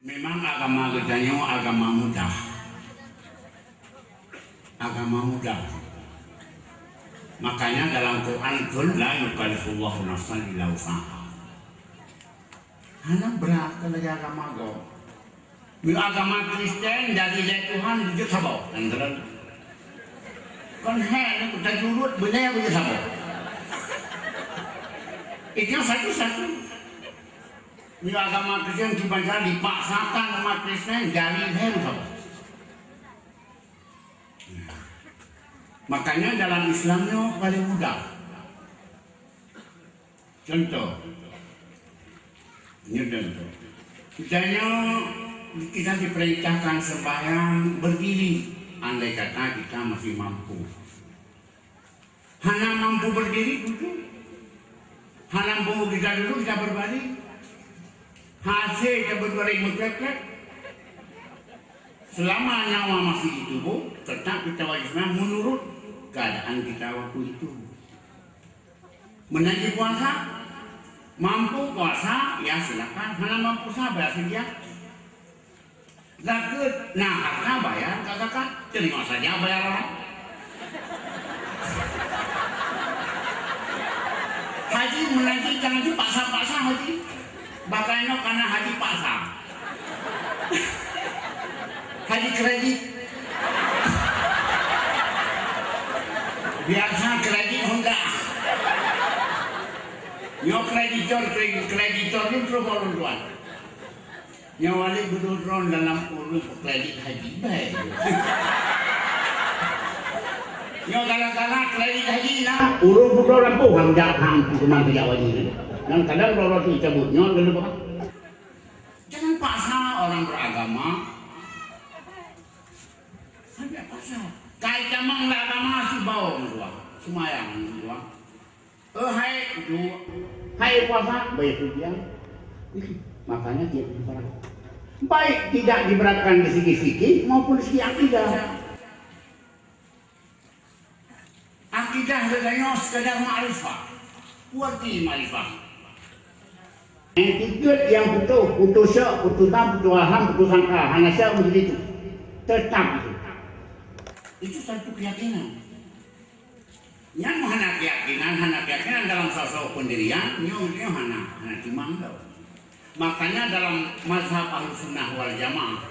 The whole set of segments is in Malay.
Memang agama kita ini agama mudah. Agama mudah. Makanya dalam Quran pun la yukallifullahu nafsan illa wus'aha. Hana berat kalau agama go. Bila agama Kristen dari Tuhan dia sabar. Kan hanya kita jurut benar dia sabar. Itu satu-satu. Bila agama Kristen dibaca dipaksakan umat Kristen dari sabar. Makanya dalam Islamnya paling mudah. Contoh, ini contoh. Kita diperintahkan sembahyang berdiri, andai kata kita masih mampu. Hanya mampu berdiri duduk. Hanya mampu kita duduk kita berbaring. Hasil kita berbaring mutlak. Selama nyawa masih di tubuh, tetap kita wajibnya menurut keadaan kita waktu itu. Menanti puasa, mampu puasa, ya silakan. Mana mampu sabar saja. Zakut, nah harta bayar, katakan terima saja bayar orang. Haji menanti jangan dipaksa-paksa haji. Bakanya karena haji paksa. Haji kredit. Biasa kredit Honda. Yo kreditor itu terus orang tuan. Yang wali berdurun dalam urus kredit haji baik. Yo kadang-kadang kredit haji lah. Urus berdua lampu hangjak hampu kemana dia wajib. Dan kadang orang itu cabutnya dulu apa? Jangan paksa orang beragama. Ada paksa. Kait jamang lah agama si bau dua. Semayang dua. Hai dua. Hai puasa baik dia. Makanya dia diberat. Baik tidak diberatkan di segi-segi maupun segi akidah. Akidah sebenarnya sekadar ma'rifah. Kuati ma'rifah. Tiga yang betul, putus syak, putus tam, putus aham, putus sangka, hanya syak menjadi itu. Tetap itu. Itu satu keyakinan. Yang hana keyakinan dalam sosok pendirian, nyo hana timang tau. Makanya dalam mazhab Ahlussunnah wal Jamaah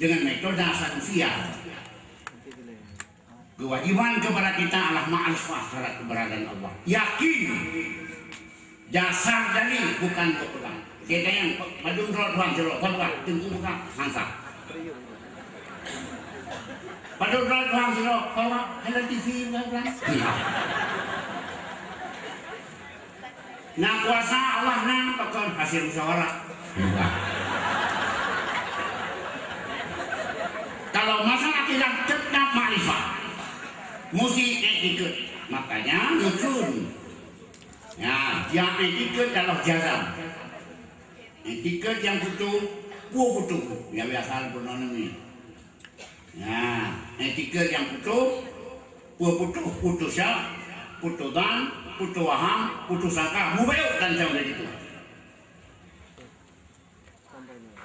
dengan metode asal-usia, kewajiban kepada kita adalah ma'rifah terhadap keberadaan Allah. Yakin. Dasar dari bukan kepegang. Kita yang madung roh jeruk, apa? Tunggu buka hansa. Madung roh jeruk, apa? Ada TV bukan? Nah kuasa Allah nah pakai hasil musyawarah. Kalau masalah akidah tetap ma'rifah. Mesti ikut. Makanya nyusun. Ya, yang etiket adalah jazam. Etiket yang butuh, ya biasa ekonomi. Ya, etiket yang butuh, putus ya, putus dan, putus waham, putus sangka, mubayuk dan jauh dari itu.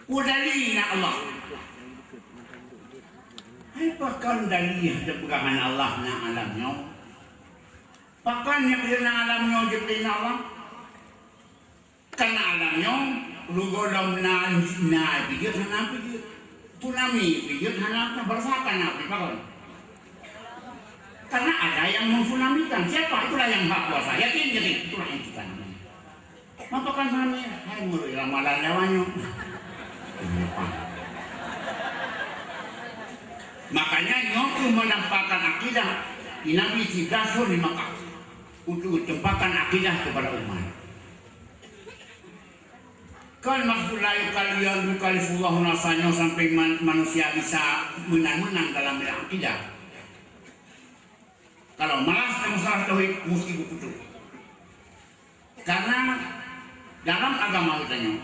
Udali nak Allah. Apakah dalih pegangan Allah nak alamnya? Pakan yang kena alamnya jepina Allah. Karena alamnya lugodom na pikir hana pikir. Punami pikir hana bersakan na pikir. Karena ada yang memfunamikan. Siapa? Itulah yang hak kuasa. Yakin itulah yang kita namanya. Apakah namanya? Hai murid ramalan lawannya. Makanya nyoku menampakkan akidah di Nabi Tidasul di Makkah. Untuk tempatkan akidah kepada umat. Kan maksudnya kalian yukalifullahu nafsanya sampai manusia bisa menang-menang dalam akidah. Kalau malas masalah tauhid mesti betul. Karena dalam agama kita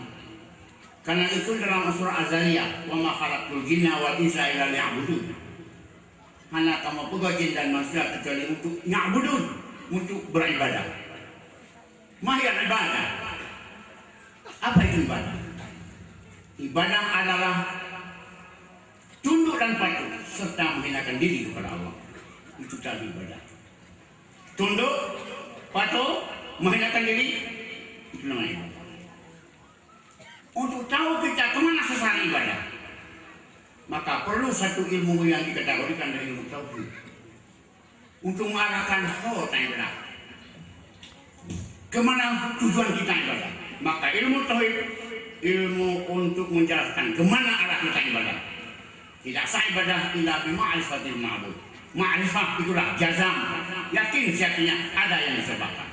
karena itu dalam surah Az-Zariyah wa ma khalaqtul jinna wal insa illa liya'budun. Hanya kamu pegang jin dan manusia kecuali untuk ya'budun. Untuk beribadah. Mahir ibadah. Apa itu ibadah? Ibadah adalah tunduk dan patuh serta menghinakan diri kepada Allah. Itu tadi ibadah. Tunduk, patuh, menghinakan diri, itu namanya ibadah. Untuk tahu kita kemana sasaran ibadah, maka perlu satu ilmu yang dikategorikan dari ilmu tauhid untuk mengarahkan ibadah. Kemana tujuan kita ibadah? Maka ilmu tauhid, ilmu untuk menjelaskan kemana arah kita ibadah. Tidak sah ibadah illa bima'rifatil ma'bud. Ma'rifah itulah jazam, yakin siapnya ada yang disebabkan.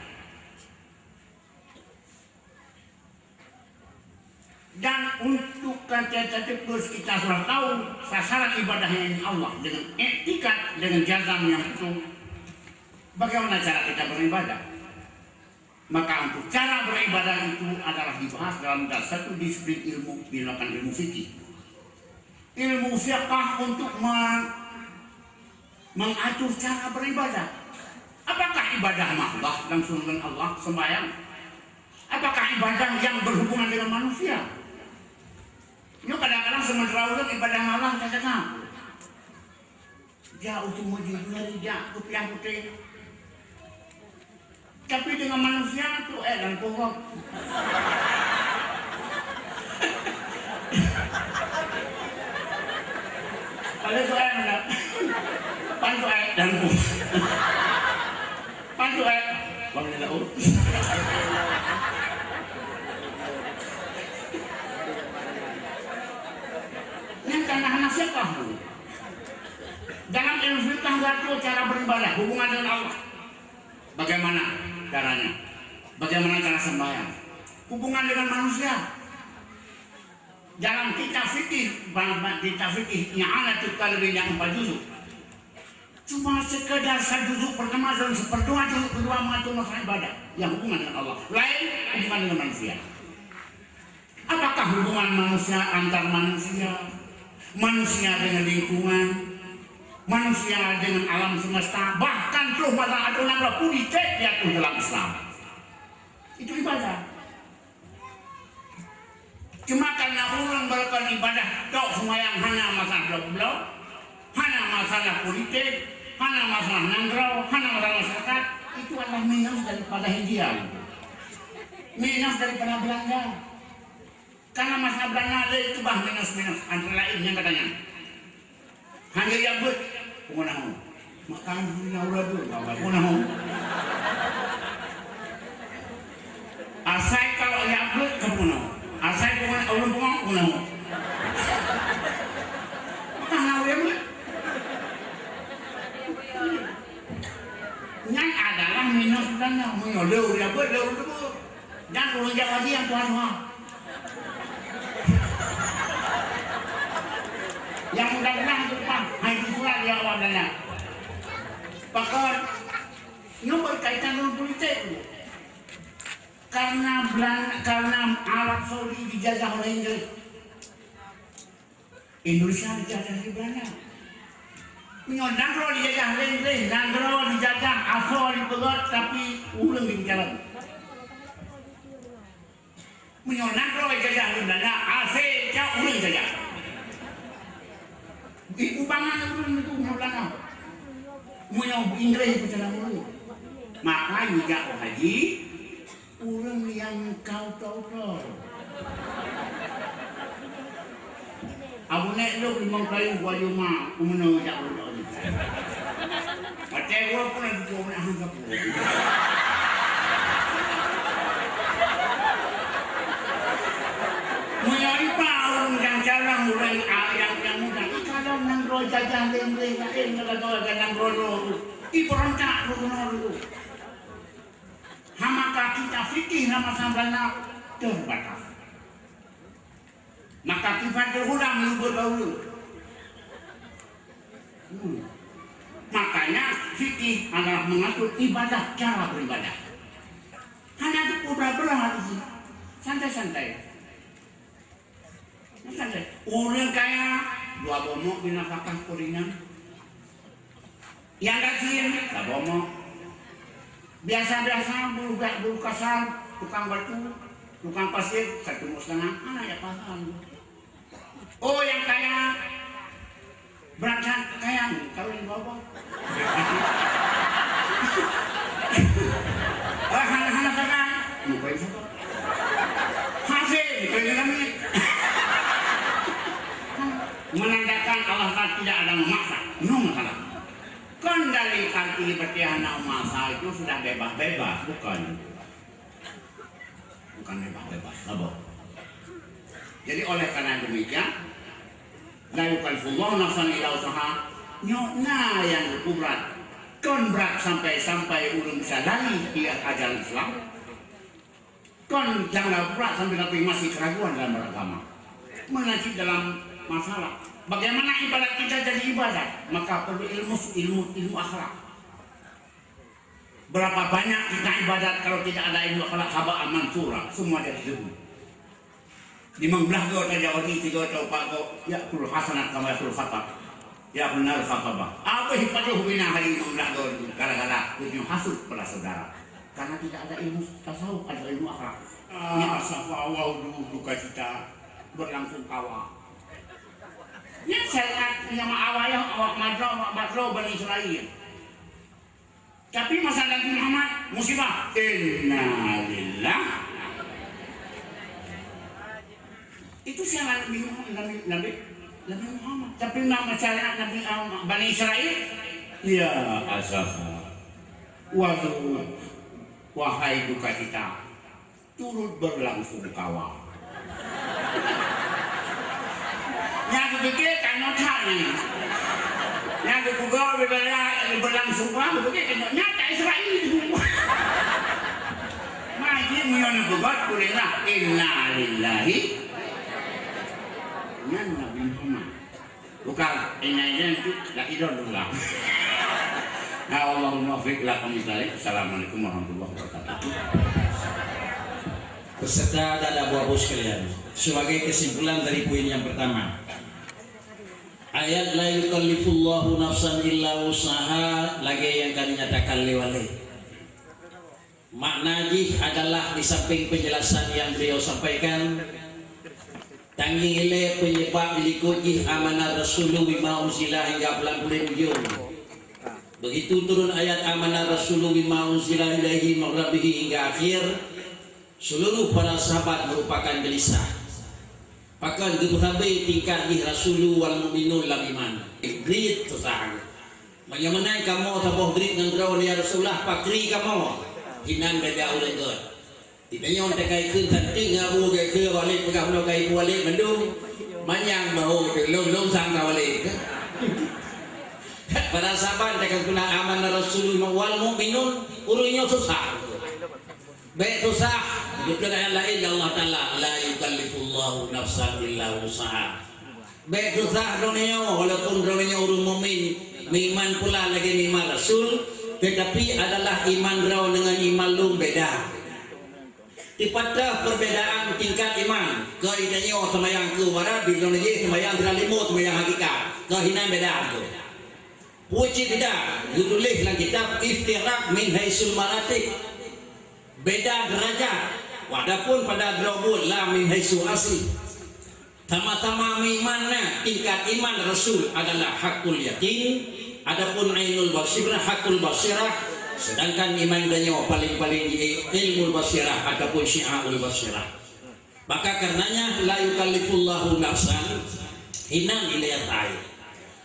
Dan untuk kata terus kita sudah tahu sasaran ibadahnya ini Allah dengan etikat, dengan jazam yang itu. Bagaimana cara kita beribadah? Maka untuk cara beribadah itu adalah dibahas dalam satu disiplin ilmu, dinamakan ilmu fikih. Ilmu fiqh untuk mengatur cara beribadah. Apakah ibadah mahdah langsung dengan Allah sembahyang? Apakah ibadah yang berhubungan dengan manusia? Ini kadang-kadang sementara ibadah Allah katakan dia untuk mujizat dia kupiah putih. Tapi dengan manusia itu dan pohon. Kalau itu enggak. Pantu dan pohon. Pantu bang laut. Yang karena siapa dulu? Dalam ilmu fikih itu cara beribadah hubungan dengan Allah. Bagaimana caranya? Bagaimana cara sembahyang? Hubungan dengan manusia. Dalam kitab fikih yang ada lebih yang 4 juzuk. Cuma sekedar 1 juzuk pertama dan seperdua juzuk kedua itu masalah ibadah yang hubungan dengan Allah. Lain hubungan dengan manusia. Apakah hubungan manusia antar manusia? Manusia dengan lingkungan? Manusia dengan alam semesta, bahkan terus pada aturan politik yaitu dalam Islam. Itu ibadah. Cuma karena orang melakukan ibadah, tok semua yang hanya masalah blok-blok, hanya masalah politik, hanya masalah nangrau, hanya masalah masyarakat, itu adalah minus daripada Hindia. Minus daripada Belanda. Karena masalah Belanda itu bah minus-minus, antara lain yang katanya. Hanya yang buat pengunahmu makan naura dulu pengunahmu asai kalau yang buat ke pengunahmu asai pengunahmu makan naura dulu yang adalah minus dan yang menyoleu dia buat dan ulun Jawa yang tuan-tuan yang mudah-mudahan itu Pak, hanya itulah dia awalnya. Bahkan ini berkaitan dengan politik. Karena Arab Saudi dijajah oleh Inggris, Indonesia dijajah di Belanda. Nangro dijajah oleh Inggris, Nangro dijajah, Afro dipegot, tapi ulang di jalan. Nangro dijajah di Belanda, Aceh jauh ulang dijajah. Ubangan itu belakang. Mau Inggris itu cara mulu. Maka juga haji orang yang kau tahu. Abu nek lu limang kali gua cuma umno jak udah. Macam gua pun ada cuma anggap. Menyari pahun yang jarang mulai yang mudah. Nang ro jajah leng-leng ngalaga nang ro iberontak dulu. Hamaka kita fikih nama sambalna terbatas. Maka kita terulang lubur dahulu. Makanya fikih adalah mengatur ibadah, cara beribadah. Hanya itu berat-berat di sini. Santai-santai. Orang kaya 2 bomo binafakah kuringan. Yang kecil 2 bomo. Biasa-biasa bulu kasar, tukang batu, tukang pasir 1,5. Ya paham. menandakan Allah Ta'ala tidak ada memaksa. No masalah. Kan dari kaki bertiana masa itu sudah bebas-bebas, bukan bebas-bebas, sabar. Jadi oleh karena demikian, la yukallifullahu nafsan illa usaha, nyona yang berat, kon berat sampai urung bisa lari di ajaran Islam. Kon jangan berat sampai tapi masih keraguan dalam beragama, mengaji dalam masalah. Bagaimana ibadat kita jadi ibadat? Maka perlu ilmu akhlak. Berapa banyak kita ibadat kalau tidak ada ilmu akhlak, haba'an mansura, semua dari debu. 15 go tajawati 3 coba go ya kul hasanat kama yakul khatab. Ya benar khatabah. Apa hipatuh bina hari 15 go gara-gara punya hasud pada saudara. Karena tidak ada ilmu tasawuf, ada ilmu akhlak. Safa wa duka cita berlangsung kawah. Ya saya nama awalnya awak madro Bani Israel. Tapi masa Nabi Muhammad musibah. Inna lillah. Itu siapa Nabi Muhammad. Tapi nama syariat Nabi Bani Israel. Ya asafa. Waduh, wahai duka cita, turut berlangsung kawah. Yang pikir kan notanya, yang kedua berlangsung apa? Begitu nyata Israel itu. Majid menyono bebat kulina inna lillahi. Yang Nabi Muhammad. Bukan inna itu lagi dulu lah. Nah, Allahumma fiq lakum dzalik. Assalamualaikum warahmatullahi wabarakatuh. Peserta dan abu-abu sekalian, sebagai kesimpulan dari poin yang pertama, ayat la yukallifullahu nafsan illa usaha lagi yang kami nyatakan lewat. Maknanya adalah di samping penjelasan yang beliau sampaikan, tangi ile penyebab dilikuti amanah Rasulullah bima unzila hingga bulan ujung. Begitu turun ayat amanah Rasulullah bima unzila ilaihi min rabbih hingga akhir, seluruh para sahabat merupakan gelisah. Bahkan berbagai tingkat di Rasulullah wal mu'minun lam iman. Grit susah. Bagaimana kamu tambah grit dengan kau ya Rasulullah pakri kamu. Hinan beda oleh God. Tidak nyon tekai kun tanting ngabu ke ke balik pegah no kai balik mendung. Manyang bau ke long sang ka balik. Para sahabat tekan kuna aman Rasulullah wal mu'minun urunya susah. Baik susah. Bukan ayat lain Allah Ta'ala la yukallifullahu nafsan illa usaha. Baik susah dunia walaupun dunia urung mu'min iman pula lagi iman Rasul, tetapi adalah iman raw dengan iman lum beda. Dipatah perbedaan tingkat iman. Kaidahnya semayang ke barat di Indonesia semayang teralimu semayang hakikat. Kehinan beda tu. Puji beda. Ditulis dalam kitab Iftirak min haisul maratib. Beda derajat. Wadapun pada drobul la min haisu asli. Sama-sama imannya tingkat iman Rasul adalah hakul yakin, adapun ainul basirah hakul basirah, sedangkan iman danyo paling-paling ilmu basirah ataupun syi'aul basirah. Maka karenanya la yukallifullahu nafsan hinan ilayat air.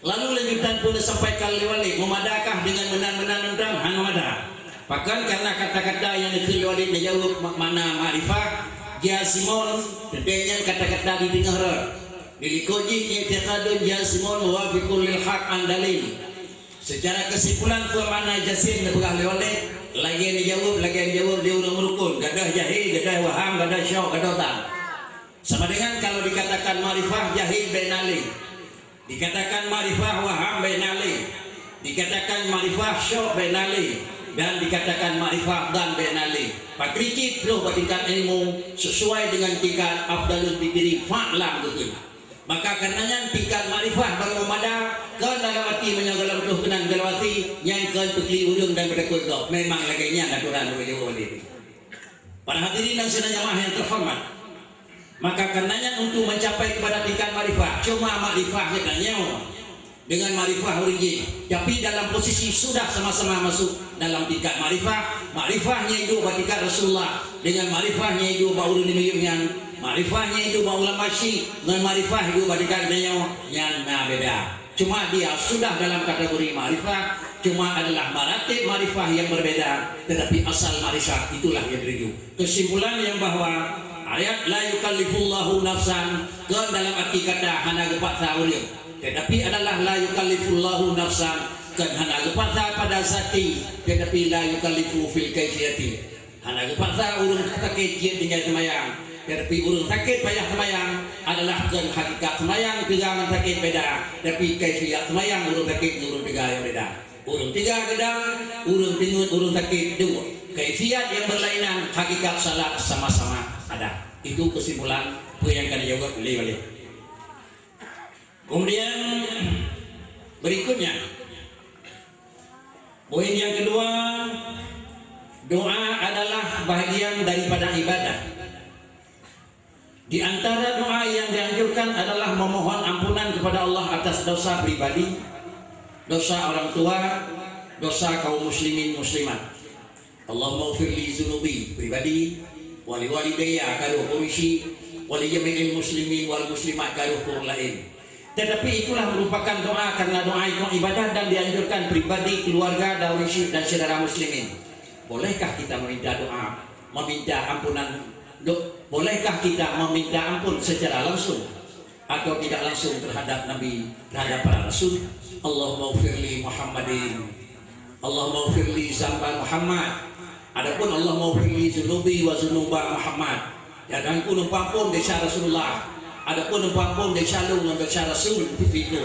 Lalu lanjutan pun disampaikan liwali memadakah dengan benar-benar tentang hanwada. Bahkan karena kata-kata yang dikeluarkan menjawab makna ma'rifah Jasimon tentunya kata-kata di dengar dilikoji i'tiqadun jasimon wa fi kullil haq andalil. Secara kesimpulan ke makna jasim nebegah lewale lagi yang dijawab dia udah merukun gadah jahil gadah waham gadah syok gadah tak sama dengan kalau dikatakan ma'rifah jahil benali, dikatakan ma'rifah waham benali, dikatakan ma'rifah syok benali, dan dikatakan ma'rifah dan benali. Pakrikit loh tingkat ilmu sesuai dengan tingkat afdalul diri fa'lam betul. Maka karenanya tingkat ma'rifah berumada kan galawati menyogalam tuh kenan galawati yang kan tukli urung dan berikut doh. Memang laganya aturan begitu ini. Para hadirin dan saudara jamaah yang terhormat, maka karenanya untuk mencapai kepada tingkat ma'rifah cuma ma'rifah katanya dengan ma'rifah origin, tapi dalam posisi sudah sama-sama masuk dalam tingkat ma'rifah. Ma'rifahnya itu tingkat Rasulullah dengan ma'rifahnya itu baurun yang Makrifahnya itu ulama Syiah dengan makrifah itu badikannya yang beda. Cuma dia sudah dalam kategori makrifah, cuma adalah maratib makrifah yang berbeda, tetapi asal makrifah itulah yang diridu. Kesimpulan yang bahwa ayat la yukallifullahu nafsan ke dalam arti kata hana gepaksa urang, tetapi adalah la yukallifullahu nafsan kan hana gepaksa pada zati, tetapi la yukallifu fil kaifiyati. Hana gepaksa urang sakit dia tinggal semayang, tetapi urang sakit payah semayang adalah kan hakikat semayang tigangan sakit beda, tapi kaifiyat semayang urang sakit urang tiga yang beda. Urang tiga gedang, urang tingut, urang sakit dua. Kaifiat yang berlainan, hakikat salat sama-sama ada. Itu kesimpulan yang akan dijawab balik. Kemudian berikutnya, poin yang kedua, doa adalah bagian daripada ibadah. Di antara doa yang dianjurkan adalah memohon ampunan kepada Allah atas dosa pribadi, dosa orang tua, dosa kaum muslimin muslimat. Allahumma ufirli zunubi pribadi, wali walidayya karuh komisi, wali jami'il muslimin wal muslimat karuh kurang lain. Tetapi itulah merupakan doa karena doa itu ibadah dan dianjurkan pribadi, keluarga, dan saudara muslimin. Bolehkah kita meminta doa, meminta ampunan? Bolehkah kita meminta ampun secara langsung atau tidak langsung terhadap Nabi, terhadap para Rasul? Allahumma ufirli Muhammadin, Allahumma ufirli zamba Muhammad. Adapun Allahumma ufirli zunubi wa zunuba Muhammad. Dan aku numpang desa Rasulullah. Adapun numpang desa lu ngambil Rasul itu.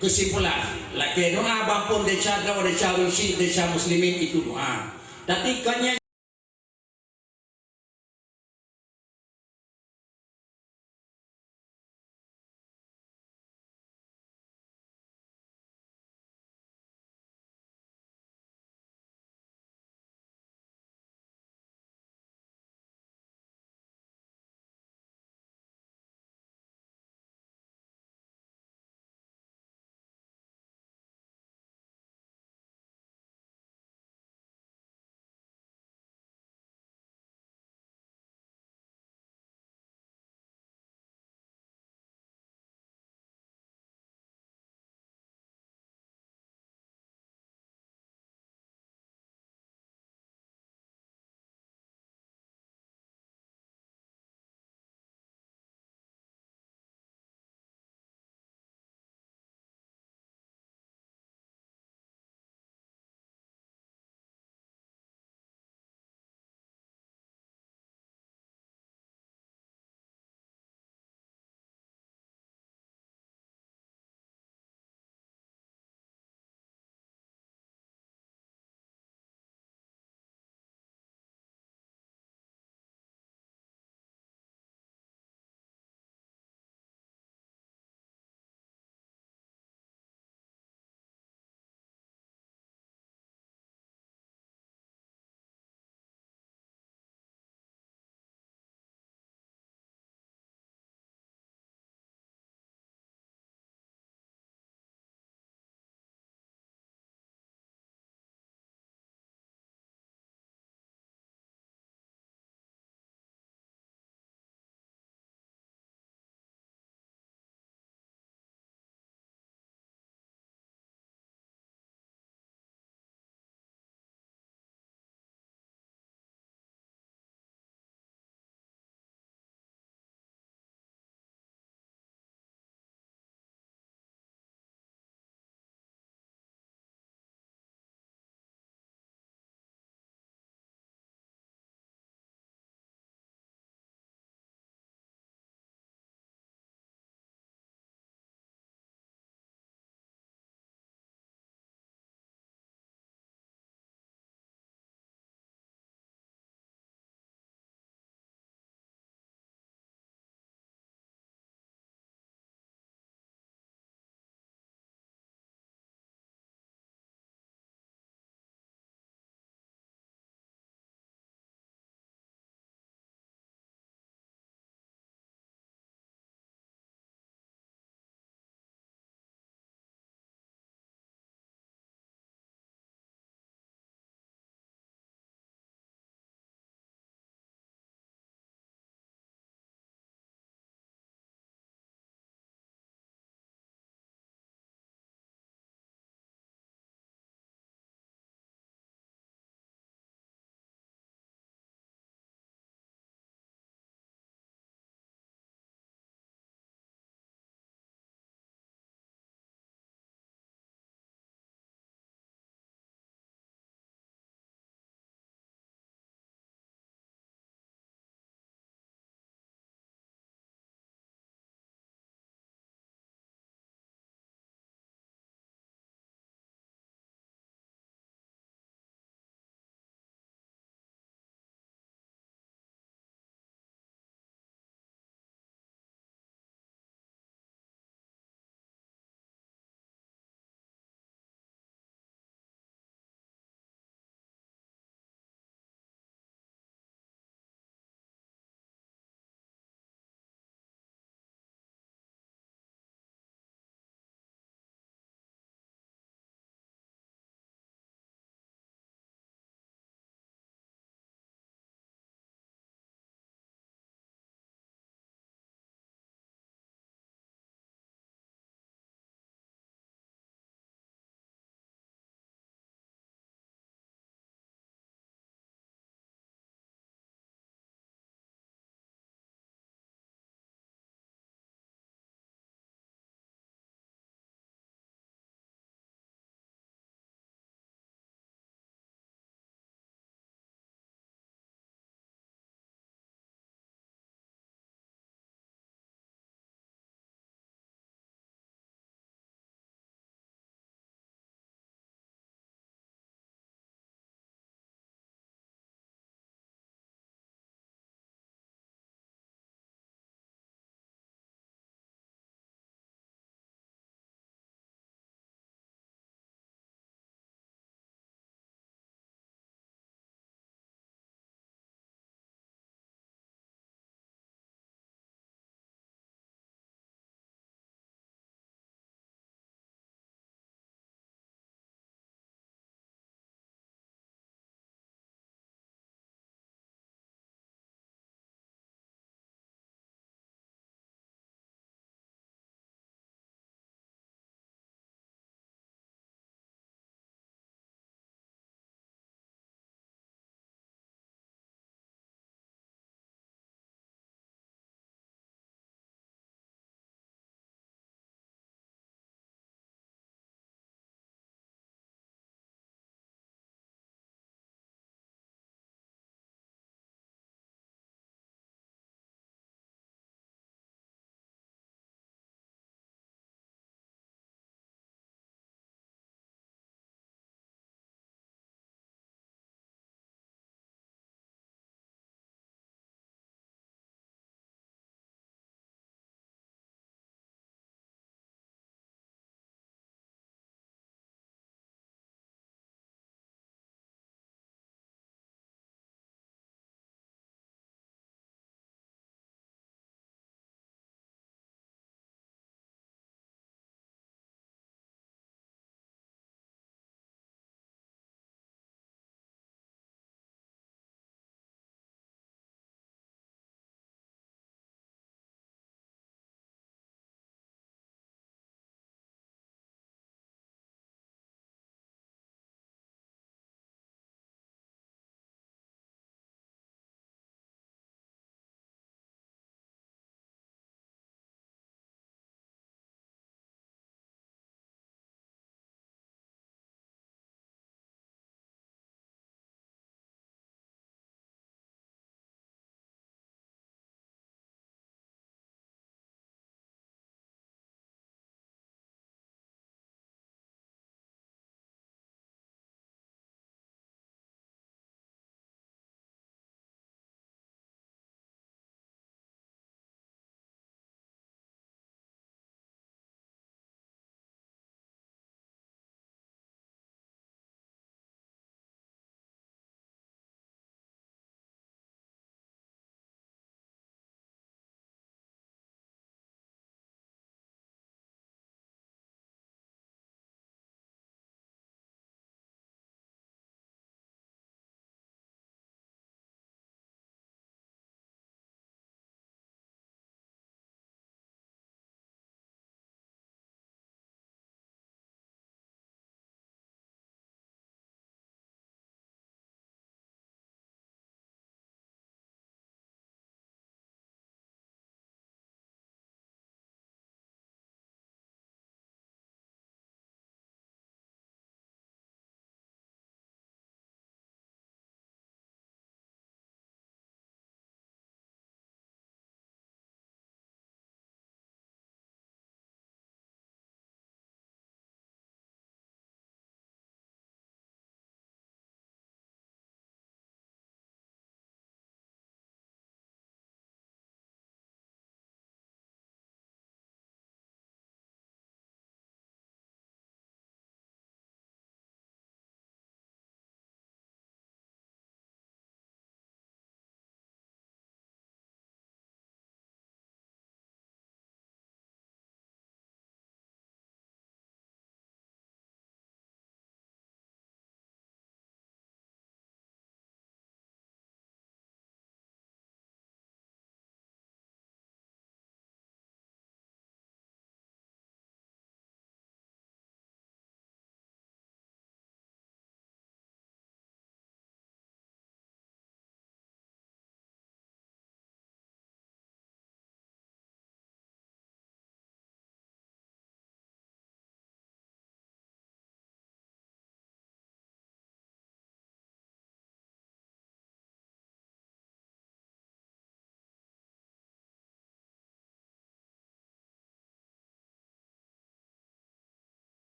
Kesimpulan, laki doa bampun desa dawa desa rusi desa muslimin itu doa. Tapi kanya